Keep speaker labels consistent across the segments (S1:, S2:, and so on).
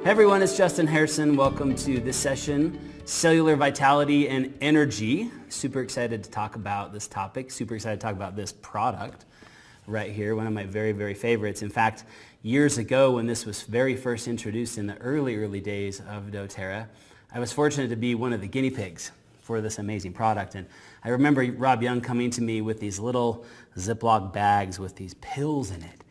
S1: Hey everyone, it's Justin Harrison. Welcome to this session, Cellular Vitality and Energy. Super excited to talk about this topic. Super excited to talk about this product right here, one of my very, very favorites. In fact, years ago when this was very first introduced in the early days of doTERRA, I was fortunate to be one of the guinea pigs for this amazing product. And I remember Rob Young coming to me with these little Ziploc bags with these pills in it.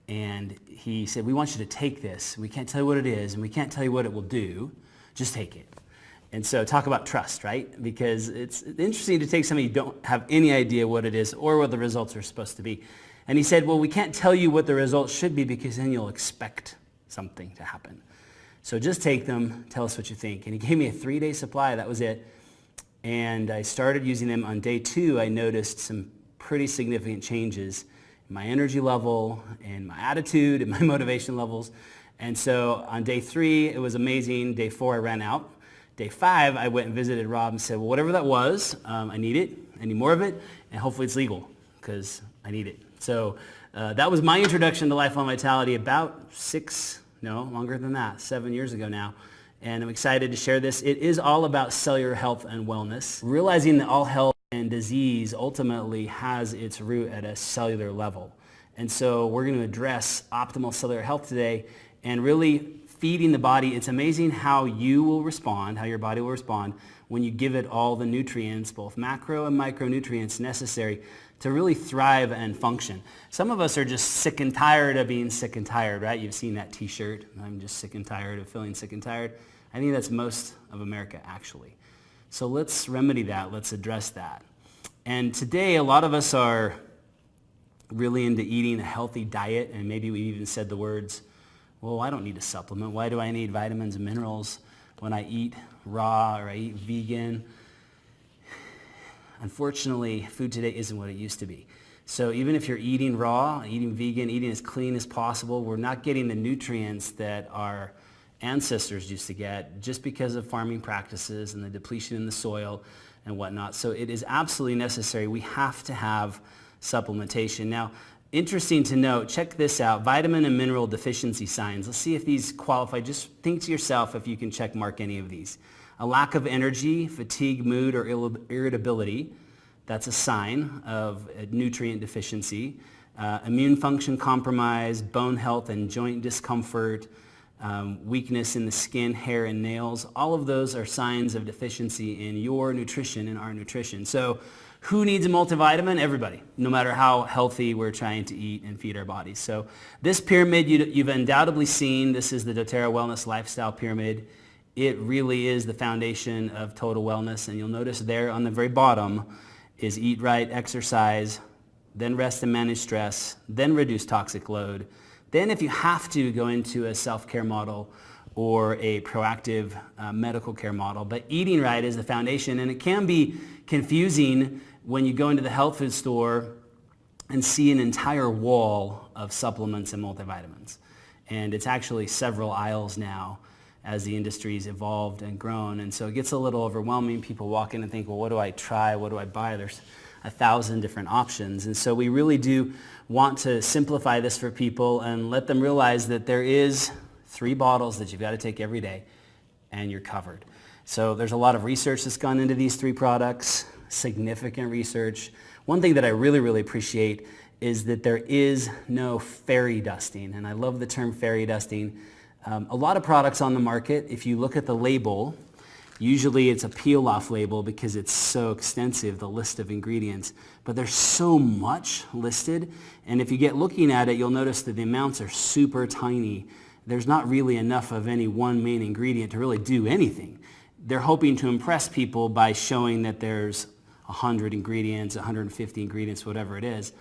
S1: And he said, we want you to take this. We can't tell you what it is, and we can't tell you what it will do. Just take it. And so talk about trust, right? Because it's interesting to take something you don't have any idea what it is or what the results are supposed to be. And he said, well, we can't tell you what the results should be because then you'll expect something to happen. So just take them, tell us what you think. And he gave me a 3-day supply, that was it. And I started using them. On day 2, I noticed some pretty significant changes in my energy level, and my attitude, and my motivation levels. And so on day 3, it was amazing. Day 4, I ran out. Day 5, I went and visited Rob and said, well, whatever that was, I need it. I need more of it, and hopefully it's legal because I need it. So that was my introduction to Lifelong Vitality about 7 years ago now. And I'm excited to share this. It is all about cellular health and wellness, realizing that all health and disease ultimately has its root at a cellular level. And so we're going to address optimal cellular health today and really feeding the body. It's amazing how you will respond, how your body will respond when you give it all the nutrients, both macro and micronutrients necessary to really thrive and function. Some of us are just sick and tired of being sick and tired, right? You've seen that t-shirt, I'm just sick and tired of feeling sick and tired. I think that's most of America actually. So let's remedy that, let's address that. And today a lot of us are really into eating a healthy diet, and maybe we even said the words, well, I don't need a supplement. Why do I need vitamins and minerals when I eat raw or I eat vegan? Unfortunately, food today isn't what it used to be. So even if you're eating raw, eating vegan, eating as clean as possible, we're not getting the nutrients that our ancestors used to get just because of farming practices and the depletion in the soil and whatnot. So it is absolutely necessary. We have to have supplementation. Now, interesting to note, check this out, vitamin and mineral deficiency signs. Let's see if these qualify. Just think to yourself if you can check mark any of these. A lack of energy, fatigue, mood, or irritability. That's a sign of a nutrient deficiency. Immune function compromise, bone health and joint discomfort, weakness in the skin, hair, and nails. All of those are signs of deficiency in your nutrition and our nutrition. So who needs a multivitamin? Everybody, no matter how healthy we're trying to eat and feed our bodies. So this pyramid you've undoubtedly seen. This is the doTERRA Wellness Lifestyle Pyramid. It really is the foundation of total wellness. And you'll notice there on the very bottom is eat right, exercise, then rest and manage stress, then reduce toxic load. Then if you have to, go into a self-care model or a proactive medical care model. But eating right is the foundation, and it can be confusing when you go into the health food store and see an entire wall of supplements and multivitamins. And it's actually several aisles now as the industry's evolved and grown. And so it gets a little overwhelming. People walk in and think, well, what do I try? What do I buy? There's 1,000 different options. And so we really do want to simplify this for people and let them realize that there is 3 bottles that you've got to take every day and you're covered. So there's a lot of research that's gone into these 3 products, significant research. One thing that I really appreciate is that there is no fairy dusting. And I love the term fairy dusting. A lot of products on the market, if you look at the label, usually it's a peel-off label because it's so extensive, the list of ingredients. But there's so much listed, and if you get looking at it, you'll notice that the amounts are super tiny. There's not really enough of any one main ingredient to really do anything. They're hoping to impress people by showing that there's 100 ingredients, 150 ingredients, whatever it is.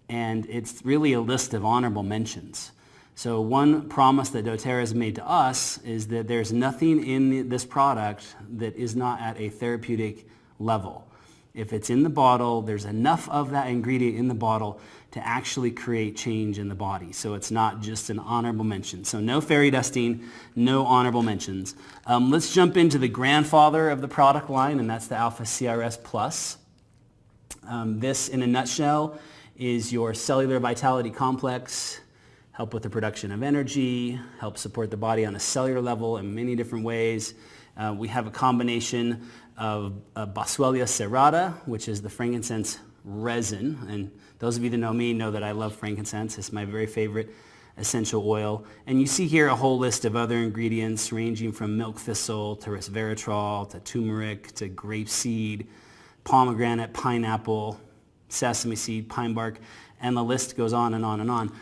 S1: And it's really a list of honorable mentions. So one promise that doTERRA has made to us is that there's nothing in this product that is not at a therapeutic level. If it's in the bottle, there's enough of that ingredient in the bottle to actually create change in the body. So it's not just an honorable mention. So no fairy dusting, no honorable mentions. Let's jump into the grandfather of the product line, and that's the Alpha CRS Plus. This, in a nutshell, is your cellular vitality complex. help with the production of energy, help support the body on a cellular level in many different ways. We have a combination of Boswellia serrata, which is the frankincense resin. And those of you that know me know that I love frankincense. It's my very favorite essential oil. And you see here a whole list of other ingredients ranging from milk thistle to resveratrol to turmeric to grapeseed, pomegranate, pineapple, sesame seed, pine bark, and the list goes on and on and on.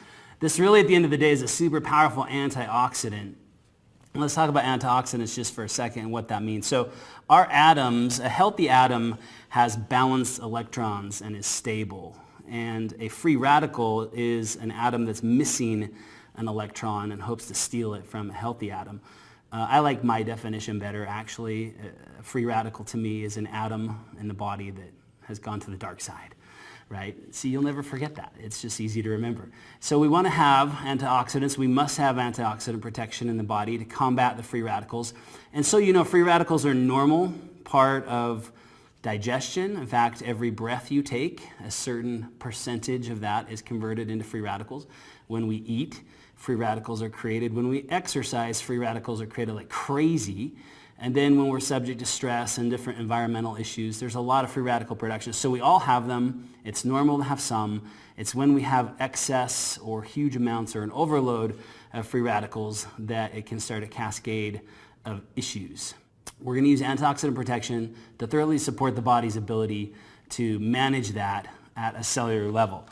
S1: This really at the end of the day is a super powerful antioxidant. Let's talk about antioxidants just for a second and what that means. So our atoms, a healthy atom has balanced electrons and is stable. And a free radical is an atom that's missing an electron and hopes to steal it from a healthy atom. I like my definition better, actually. A free radical to me is an atom in the body that has gone to the dark side, right? See, you'll never forget that. It's just easy to remember. So we want to have antioxidants. We must have antioxidant protection in the body to combat the free radicals. And so, free radicals are a normal part of digestion. In fact, every breath you take, a certain percentage of that is converted into free radicals. When we eat, free radicals are created. When we exercise, free radicals are created like crazy. And then when we're subject to stress and different environmental issues, there's a lot of free radical production. So we all have them. It's normal to have some. It's when we have excess or huge amounts or an overload of free radicals that it can start a cascade of issues. We're going to use antioxidant protection to thoroughly support the body's ability to manage that at a cellular level.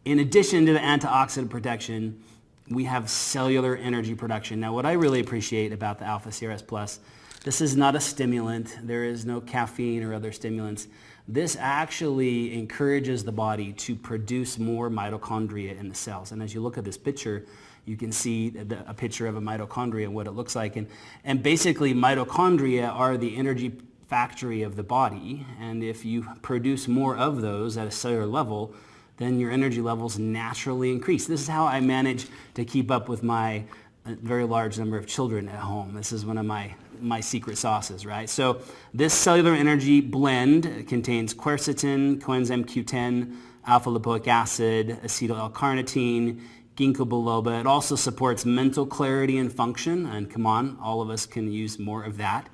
S1: In addition to the antioxidant protection, we have cellular energy production. Now, what I really appreciate about the Alpha CRS Plus, this is not a stimulant. There is no caffeine or other stimulants. This actually encourages the body to produce more mitochondria in the cells. And as you look at this picture, you can see a picture of a mitochondria and what it looks like. And basically, mitochondria are the energy factory of the body. And if you produce more of those at a cellular level, then your energy levels naturally increase. This is how I manage to keep up with my very large number of children at home. This is one of my secret sauces, right? So this cellular energy blend contains quercetin, coenzyme Q10, alpha-lipoic acid, acetyl L-carnitine, ginkgo biloba. It also supports mental clarity and function, and come on, all of us can use more of that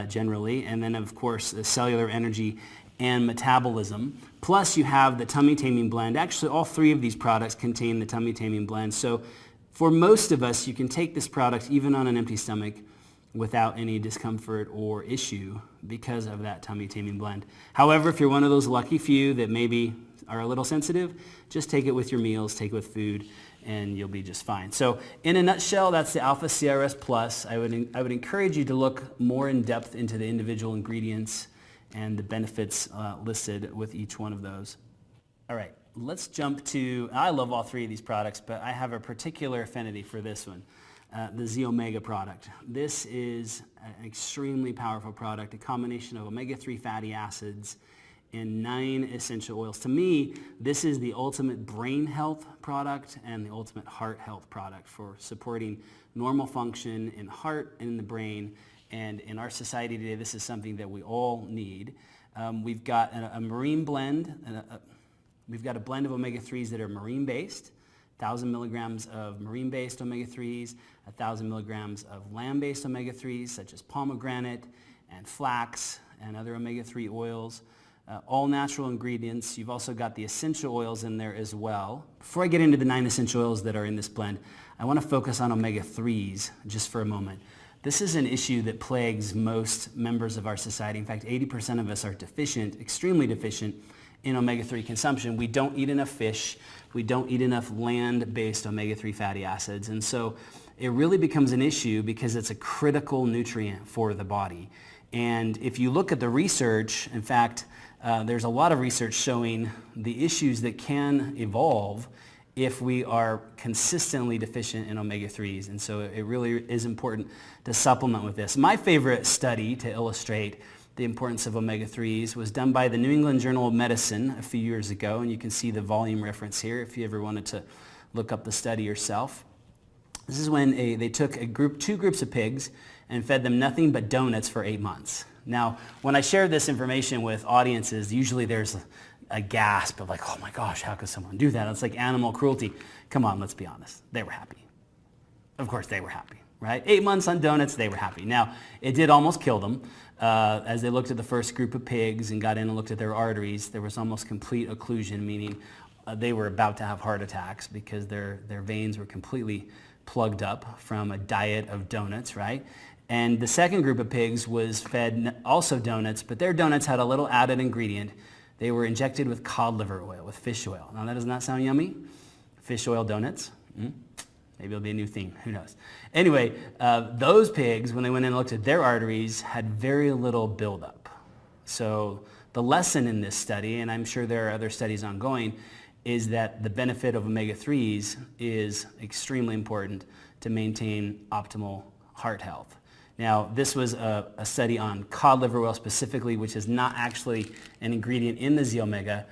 S1: generally. And then, of course, the cellular energy and metabolism. Plus, you have the tummy taming blend. Actually, all three of these products contain the tummy taming blend. So for most of us, you can take this product even on an empty stomach without any discomfort or issue because of that tummy taming blend. However, if you're one of those lucky few that maybe are a little sensitive, just take it with your meals, take it with food, and you'll be just fine. So in a nutshell, that's the Alpha CRS Plus. I would encourage you to look more in depth into the individual ingredients and the benefits listed with each one of those. All right, let's jump to, I love all three of these products, but I have a particular affinity for this one, the Z Omega product. This is an extremely powerful product, a combination of omega-3 fatty acids and 9 essential oils. To me, this is the ultimate brain health product and the ultimate heart health product for supporting normal function in heart and in the brain. And in our society today, this is something that we all need. We've got a marine blend. We've got a blend of omega-3s that are marine-based, 1,000 milligrams of marine-based omega-3s, 1,000 milligrams of land-based omega-3s, such as pomegranate and flax and other omega-3 oils. All natural ingredients. You've also got the essential oils in there as well. Before I get into the 9 essential oils that are in this blend, I want to focus on omega-3s just for a moment. This is an issue that plagues most members of our society. In fact, 80% of us are deficient, extremely deficient in omega-3 consumption. We don't eat enough fish. We don't eat enough land-based omega-3 fatty acids. And so it really becomes an issue because it's a critical nutrient for the body. And if you look at the research, in fact, there's a lot of research showing the issues that can evolve if we are consistently deficient in omega-3s. And so it really is important to supplement with this. My favorite study to illustrate the importance of omega-3s was done by the New England Journal of Medicine a few years ago, and you can see the volume reference here if you ever wanted to look up the study yourself. This is when they took two groups of pigs and fed them nothing but donuts for 8 months. Now, when I share this information with audiences, usually there's a gasp of like, oh my gosh, how could someone do that? It's like animal cruelty. Come on, let's be honest. They were happy. Of course they were happy, right? 8 months on donuts, they were happy. Now, it did almost kill them. As they looked at the first group of pigs and got in and looked at their arteries, there was almost complete occlusion, meaning they were about to have heart attacks because their veins were completely plugged up from a diet of donuts, right? And the second group of pigs was fed also donuts, but their donuts had a little added ingredient. They were injected with cod liver oil, with fish oil. Now that does not sound yummy. Fish oil donuts. Maybe it'll be a new theme. Who knows? Anyway, those pigs, when they went in and looked at their arteries, had very little buildup. So the lesson in this study, and I'm sure there are other studies ongoing, is that the benefit of omega-3s is extremely important to maintain optimal heart health. Now, this was a study on cod liver oil specifically, which is not actually an ingredient in the Z-omega,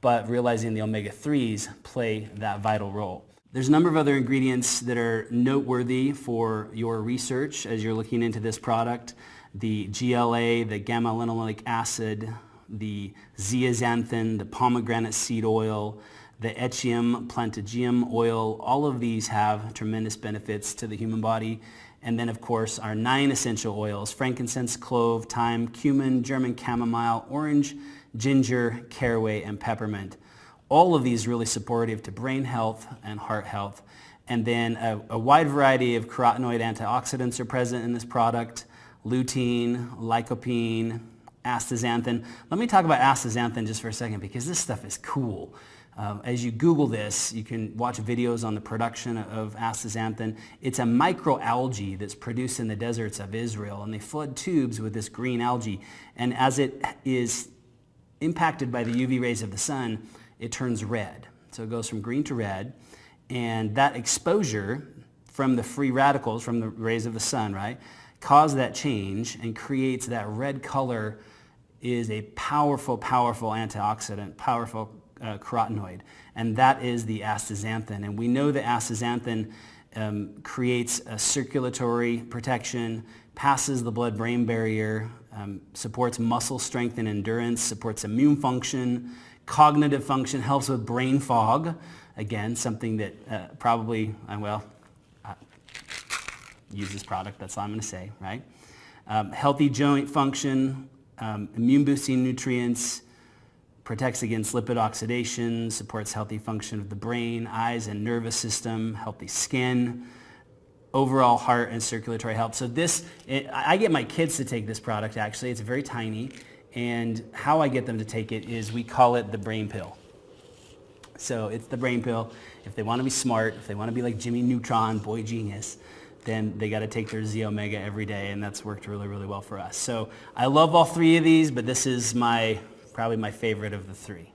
S1: but realizing the omega-3s play that vital role. There's a number of other ingredients that are noteworthy for your research as you're looking into this product. The GLA, the gamma-linolenic acid, the zeaxanthin, the pomegranate seed oil, the Echium plantagium oil, all of these have tremendous benefits to the human body. And then, of course, our 9 essential oils: frankincense, clove, thyme, cumin, German chamomile, orange, ginger, caraway, and peppermint. All of these really supportive to brain health and heart health. And then a wide variety of carotenoid antioxidants are present in this product: lutein, lycopene, astaxanthin. Let me talk about astaxanthin just for a second because this stuff is cool. As you Google this, you can watch videos on the production of astaxanthin. It's a microalgae that's produced in the deserts of Israel, and they flood tubes with this green algae. And as it is impacted by the UV rays of the sun, it turns red. So it goes from green to red, and that exposure from the free radicals, from the rays of the sun, right, cause that change and creates that red color. Is a powerful, powerful antioxidant, powerful carotenoid, and that is the astaxanthin. And we know that astaxanthin creates a circulatory protection, passes the blood-brain barrier, supports muscle strength and endurance, supports immune function, cognitive function, helps with brain fog. Again, something that probably, use this product, that's all I'm going to say, right? Healthy joint function, immune-boosting nutrients, protects against lipid oxidation, supports healthy function of the brain, eyes, and nervous system, healthy skin, overall heart and circulatory health. So I get my kids to take this product, actually. It's very tiny, and how I get them to take it is we call it the brain pill. So it's the brain pill. If they want to be smart, if they want to be like Jimmy Neutron, boy genius, then they got to take their Z-omega every day, and that's worked really, really well for us. So I love all 3 of these, but this is probably my favorite of the 3.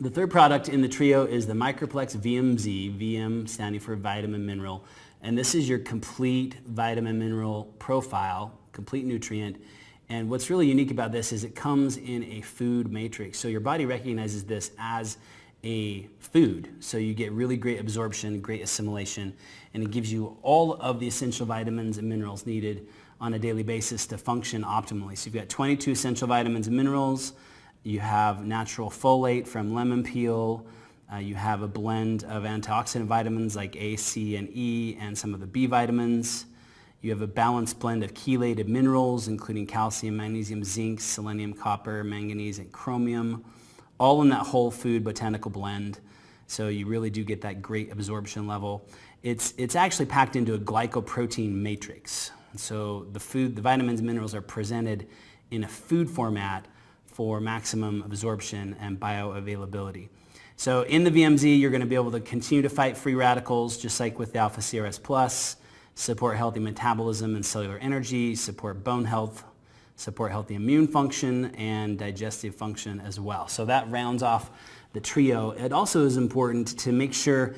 S1: The third product in the trio is the Microplex VMZ, VM standing for vitamin mineral. And this is your complete vitamin mineral profile, complete nutrient. And what's really unique about this is it comes in a food matrix. So your body recognizes this as a food. So you get really great absorption, great assimilation, and it gives you all of the essential vitamins and minerals needed on a daily basis to function optimally. So you've got 22 essential vitamins and minerals. You have natural folate from lemon peel. You have a blend of antioxidant vitamins like A, C, and E, and some of the B vitamins. You have a balanced blend of chelated minerals, including calcium, magnesium, zinc, selenium, copper, manganese, and chromium, all in that whole food botanical blend. So you really do get that great absorption level. It's actually packed into a glycoprotein matrix. So the vitamins and minerals are presented in a food format for maximum absorption and bioavailability. So in the VMZ, you're going to be able to continue to fight free radicals, just like with the Alpha CRS Plus, support healthy metabolism and cellular energy, support bone health, support healthy immune function, and digestive function as well. So that rounds off the trio. It also is important to make sure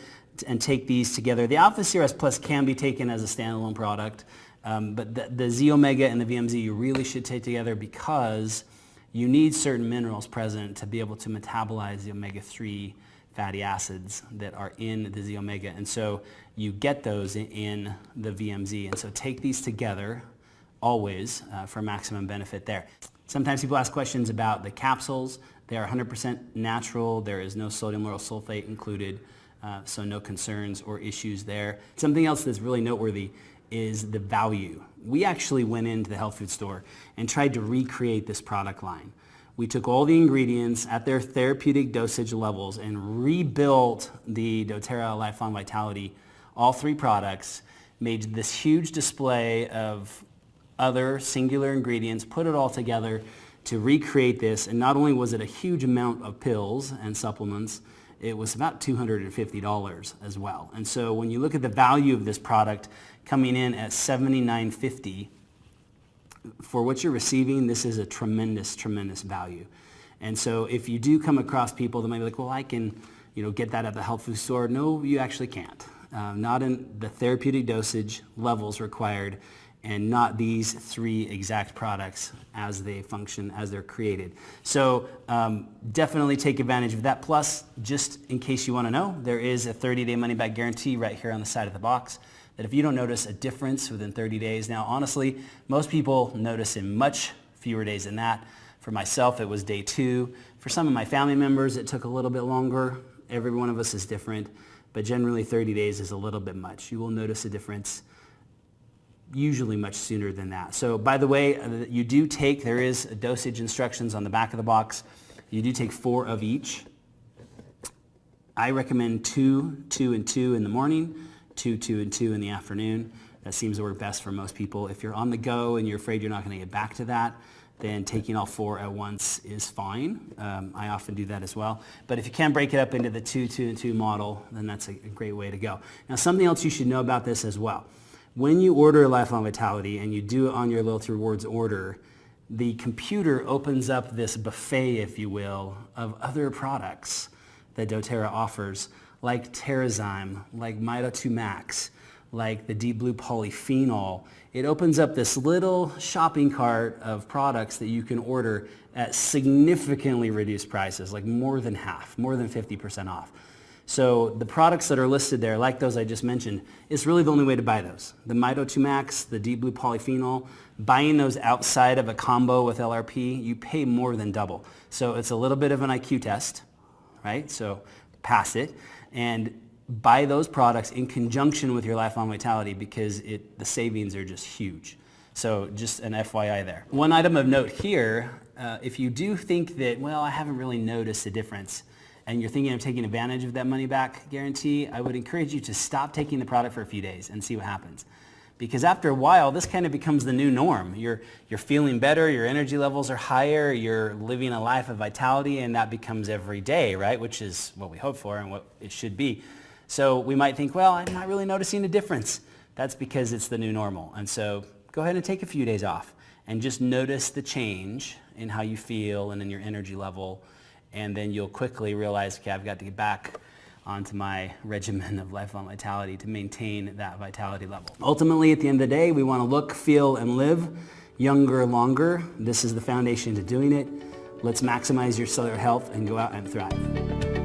S1: and take these together. The Alpha CRS Plus can be taken as a standalone product, but the Z-Omega and the VMZ you really should take together because you need certain minerals present to be able to metabolize the omega-3 fatty acids that are in the Z-Omega. And so you get those in the VMZ. And so take these together always for maximum benefit there. Sometimes people ask questions about the capsules. They are 100% natural. There is no sodium lauryl sulfate included, so no concerns or issues there. Something else that's really noteworthy is the value. We actually went into the health food store and tried to recreate this product line. We took all the ingredients at their therapeutic dosage levels and rebuilt the doTERRA Lifelong Vitality, all 3 products, made this huge display of other singular ingredients, put it all together to recreate this. And not only was it a huge amount of pills and supplements, it was about $250 as well. And so when you look at the value of this product coming in at $79.50, for what you're receiving, this is a tremendous, tremendous value. And so if you do come across people that might be like, well, I can, get that at the health food store. No, you actually can't. Not in the therapeutic dosage levels required, and not these 3 exact products as they function, as they're created. So definitely take advantage of that. Plus, just in case you want to know, there is a 30-day money-back guarantee right here on the side of the box, that if you don't notice a difference within 30 days, now honestly, most people notice in much fewer days than that. For myself, it was day 2. For some of my family members, it took a little bit longer. Every one of us is different, but generally 30 days is a little bit much. You will notice a difference usually much sooner than that. So by the way, you do take, there is dosage instructions on the back of the box. You do take 4 of each. I recommend 2, 2, and 2 in the morning, 2, 2, and 2 in the afternoon. That seems to work best for most people. If you're on the go and you're afraid you're not going to get back to that, then taking all 4 at once is fine. I often do that as well. But if you can break it up into the 2, 2, and 2 model, then that's a great way to go. Now, something else you should know about this as well. When you order Lifelong Vitality and you do it on your Loyalty Rewards order, the computer opens up this buffet, if you will, of other products that doTERRA offers, like Terrazyme, like Mito 2 Max, like the Deep Blue Polyphenol. It opens up this little shopping cart of products that you can order at significantly reduced prices, like more than half, more than 50% off. So the products that are listed there, like those I just mentioned, it's really the only way to buy those. The Mito 2 Max, the Deep Blue Polyphenol, buying those outside of a combo with LRP, you pay more than double. So it's a little bit of an IQ test, right? So pass it and buy those products in conjunction with your Lifelong Vitality, because the savings are just huge. So just an FYI there. One item of note here, if you do think that, well, I haven't really noticed a difference, and you're thinking of taking advantage of that money back guarantee, I would encourage you to stop taking the product for a few days and see what happens. Because after a while, this kind of becomes the new norm. You're feeling better, your energy levels are higher, you're living a life of vitality, and that becomes every day, right? Which is what we hope for and what it should be. So we might think, well, I'm not really noticing a difference. That's because it's the new normal. And so go ahead and take a few days off and just notice the change in how you feel and in your energy level. And then you'll quickly realize, okay, I've got to get back onto my regimen of Lifelong Vitality to maintain that vitality level. Ultimately, at the end of the day, we want to look, feel, and live younger longer. This is the foundation to doing it. Let's maximize your cellular health and go out and thrive.